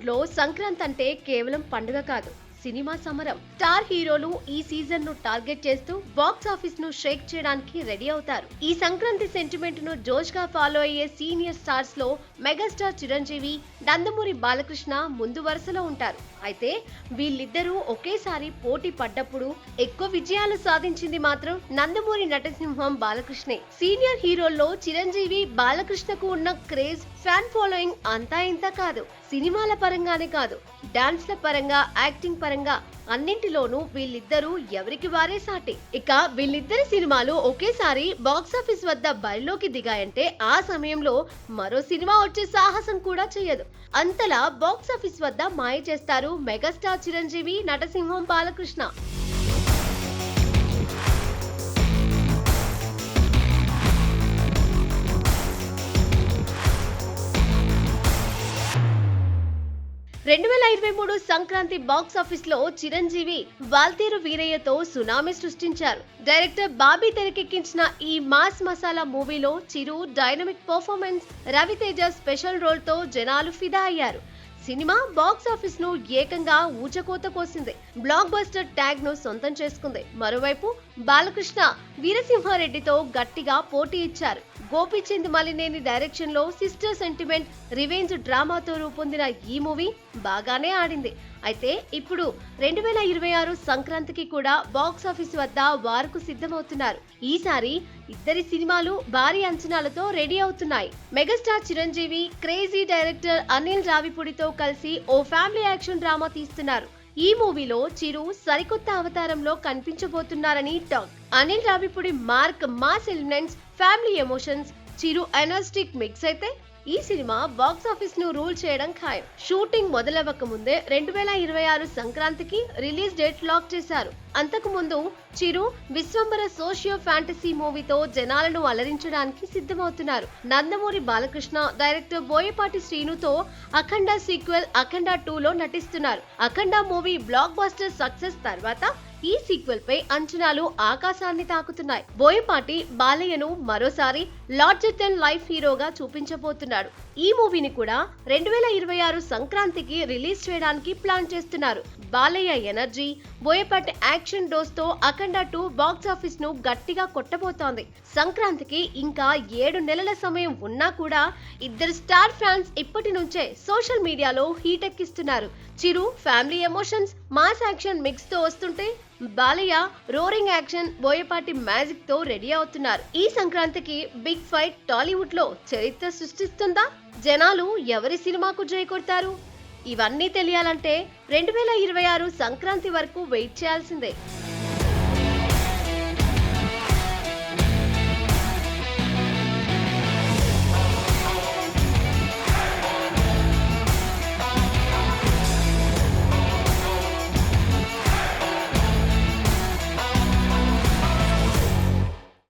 టాలీవుడ్ లో సంక్రాంతి అంటే కేవలం పండుగ కాదు, సినిమా సమరం. స్టార్ హీరోలు ఈ సీజన్ ను టార్గెట్ చేస్తూ బాక్స్ ఆఫీస్ ను షేక్ చేయడానికి రెడీ అవుతారు. ఈ సంక్రాంతి సెంటిమెంట్ ను జోష్ గా ఫాలో అయ్యే సీనియర్ స్టార్స్ లో మెగాస్టార్ చిరంజీవి, నందమూరి బాలకృష్ణ ముందు వరుసలో ఉంటారు. అయితే వీళ్ళిద్దరూ ఒకేసారి పోటీ పడ్డప్పుడు ఎక్కువ విజయాలు సాధించింది మాత్రం నందమూరి నటసింహం బాలకృష్ణే. సీనియర్ హీరోల్లో చిరంజీవి, బాలకృష్ణకు ఉన్న క్రేజ్, ఫ్యాన్ ఫాలోయింగ్ అంతా ఇంత కాదు. సినిమాల పరంగానే కాదు, డాన్స్ల పరంగా, యాక్టింగ్ పరంగా అన్నింటిలోనూ వీళ్ళిద్దరూ ఎవరికి వారే సాటి. ఇక వీళ్ళిద్దరి సినిమాలు ఒకేసారి బాక్సాఫీస్ వద్ద బరిలోకి దిగాయంటే ఆ సమయంలో మరో సినిమా వచ్చే సాహసం కూడా చేయదు. అంతలా బాక్సాఫీస్ వద్ద మాయ చేస్తారు మెగాస్టార్ చిరంజీవి, నటసింహం బాలకృష్ణ. 2023 సంక్రాంతి బాక్స్ ఆఫీస్ లో చిరంజీవి వాల్తేరు వీరయ్యతో సునామీ సృష్టించారు. డైరెక్టర్ బాబీ తెరకెక్కించిన ఈ మాస్ మసాలా మూవీలో Chiru dynamic performance, Raviteja special role తో జనాలు ఫిదా అయ్యారు. సినిమా బాక్స్ ఆఫీస్ ను ఏకంగా ఊచకోత కోసింది. బ్లాక్ బస్టర్ ట్యాగ్ ను సొంతం చేసుకుంది. మరోవైపు బాలకృష్ణ వీరసింహారెడ్డితో గట్టిగా పోటీ ఇచ్చారు. గోపీచంద్ మలినేని డైరెక్షన్ లో సిస్టర్ సెంటిమెంట్, రివెంజ్ డ్రామాతో రూపొందిన ఈ మూవీ బాగానే ఆడింది. అయితే ఇప్పుడు 2026 సంక్రాంతికి కూడా బాక్స్ ఆఫీస్ వద్ద వారుకు సిద్ధమవుతున్నారు. ఈసారి ఇద్దరి సినిమాలు భారీ అంచనాలతో రెడీ అవుతున్నాయి. Megastar Chiranjeevi crazy director Anil రావిపూడితో కలిసి ఓ ఫ్యామిలీ యాక్షన్ డ్రామా తీస్తున్నారు. ఈ మూవీలో చిరు సరికొత్త అవతారంలో కనిపించబోతున్నారని talk. Anil Ravipudi mark mass elements, family emotions, Chiru energetic mix అయితే ఈ సినిమా బాక్స్ ఆఫీస్ ను రూల్ చేయడం ఖాయం. షూటింగ్ మొదలవ్వక ముందే 2026 సంక్రాంతికి రిలీజ్ డేట్ లాక్ చేశారు. అంతకు ముందు చిరు విశ్వంబర సోషియో ఫ్యాంటసీ మూవీతో జనాలను అలరించడానికి సిద్ధమవుతున్నారు. నందమూరి బాలకృష్ణ, డైరెక్టర్ బోయపాటి శ్రీనుతో అఖండ సీక్వెల్ అఖండ 2లో నటిస్తున్నారు. అఖండ మూవీ బ్లాక్ బస్టర్ సక్సెస్ తర్వాత ఈ సీక్వెల్ పై అంచనాలు ఆకాశాన్ని తాకుతున్నాయి. బోయపాటి బాలయ్యను మరోసారి లార్జర్ దెన్ లైఫ్ హీరోగా చూపించబోతున్నాడు. ఈ మూవీని కూడా 2026 సంక్రాంతికి రిలీజ్ చేయడానికి ప్లాన్ చేస్తున్నారు. Balayya energy, Boyapati action dose తో అఖండ 2 బాక్స్ ఆఫీస్ ను గట్టిగా కొట్టబోతోంది. సంక్రాంతికి ఇంకా 7 నెలల సమయం ఉన్నా కూడా ఇద్దరు స్టార్ ఫ్యాన్స్ ఇప్పటి నుంచే సోషల్ మీడియాలో హీట్ ఎక్కిస్తున్నారు. Chiru family emotions, mass action mix తో వస్తుంటే Balayya roaring action, Boyapati magic తో రెడీ అవుతున్నారు. ఈ సంక్రాంతికి బిగ్ ఫైట్ టాలీవుడ్ లో చరిత్ర సృష్టిస్తుందా? జనాలు ఎవరి సినిమాకు జై కొడతారు? ఇవన్నీ తెలియాలంటే 2026 సంక్రాంతి వరకు వెయిట్ చేయాల్సిందే.